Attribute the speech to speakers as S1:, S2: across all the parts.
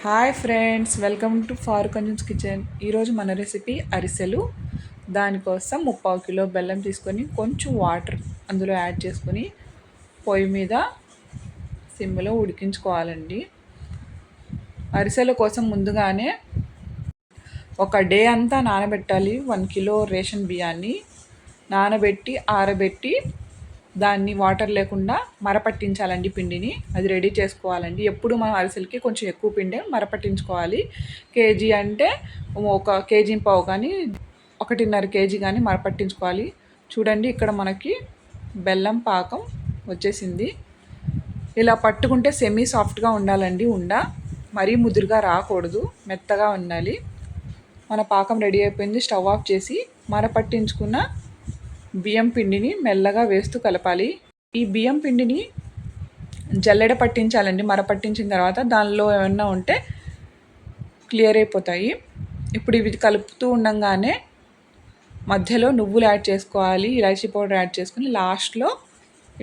S1: Hi friends, welcome to Farook Anjan's kitchen. ఈరోజు మన recipe అరిసెలు. దానికోసం 3/4 కిలో బెల్లం తీసుకొని కొంచెం వాటర్ అందులో యాడ్ చేసుకొని పొయ్యి మీద సిమ్లో ఉడికించుకోవాలండి. అరిసెల కోసం ముందుగానే ఒక డే అంతా నానబెట్టాలి. 1 కిలో రేషన్ బియ్యాన్ని నానబెట్టి ఆరబెట్టి దాన్ని వాటర్ లేకుండా మరపట్టించాలండి. పిండిని అది రెడీ చేసుకోవాలండి. ఎప్పుడు మనం అరిసెలకి కొంచెం ఎక్కువ పిండే మరపట్టించుకోవాలి. కేజీ అంటే 1 కేజీ పావు కానీ 1.5 కేజీ కానీ మరపట్టించుకోవాలి. చూడండి, ఇక్కడ మనకి బెల్లం పాకం వచ్చేసింది. ఇలా పట్టుకుంటే సెమీ సాఫ్ట్గా ఉండాలండి. మరీ ముదురుగా రాకూడదు, మెత్తగా ఉండాలి. మన పాకం రెడీ అయిపోయింది. స్టవ్ ఆఫ్ చేసి మరపట్టించుకున్న బియ్యం పిండిని మెల్లగా వేస్తూ కలపాలి. ఈ బియ్యం పిండిని జల్లెడ పట్టించాలండి. మరపట్టించిన తర్వాత దానిలో ఏమన్నా ఉంటే క్లియర్ అయిపోతాయి. ఇప్పుడు ఇవి కలుపుతూ ఉండగానే మధ్యలో నువ్వులు యాడ్ చేసుకోవాలి, ఇలాచీ పౌడర్ యాడ్ చేసుకుని లాస్ట్లో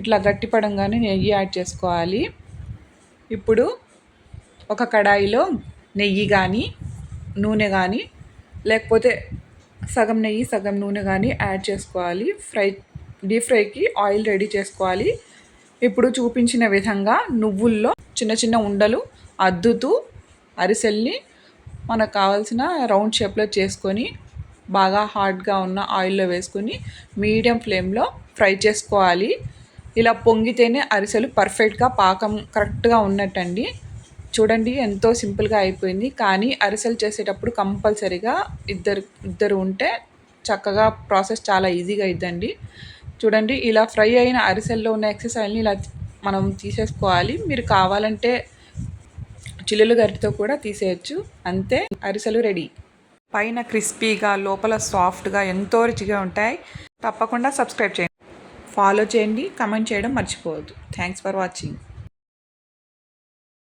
S1: ఇట్లా గట్టిపడంగానే నెయ్యి యాడ్ చేసుకోవాలి. ఇప్పుడు ఒక కడాయిలో నెయ్యి కానీ నూనె కానీ లేకపోతే సగం నెయ్యి సగం నూనె కానీ యాడ్ చేసుకోవాలి. డీప్ ఫ్రైకి ఆయిల్ రెడీ చేసుకోవాలి. ఇప్పుడు చూపించిన విధంగా నువ్వుల్లో చిన్న చిన్న ఉండలు అద్దుతూ అరిసెల్ని మనకు కావాల్సిన రౌండ్ షేప్లో చేసుకొని బాగా హాట్గా ఉన్న ఆయిల్లో వేసుకొని మీడియం ఫ్లేమ్లో ఫ్రై చేసుకోవాలి. ఇలా పొంగితేనే అరిసెలు పర్ఫెక్ట్గా పాకం కరెక్ట్గా ఉన్నట్టండి. చూడండి, ఎంతో సింపుల్గా అయిపోయింది. కానీ అరిసెలు చేసేటప్పుడు కంపల్సరీగా ఇద్దరు ఉంటే చక్కగా ప్రాసెస్ చాలా ఈజీగా అయిద్దండి. చూడండి, ఇలా ఫ్రై అయిన అరిసెల్లో ఉన్న ఎక్సెస్ ఆయిల్ని ఇలా మనం తీసేసుకోవాలి. మీరు కావాలంటే చిల్లులు గరిటెతో కూడా తీసేయచ్చు. అంతే, అరిసెలు రెడీ. పైన క్రిస్పీగా లోపల సాఫ్ట్గా ఎంతో రుచిగా ఉంటాయి. తప్పకుండా సబ్స్క్రైబ్ చేయండి, ఫాలో చేయండి, కమెంట్ చేయడం మర్చిపోవద్దు. Thanks for watching.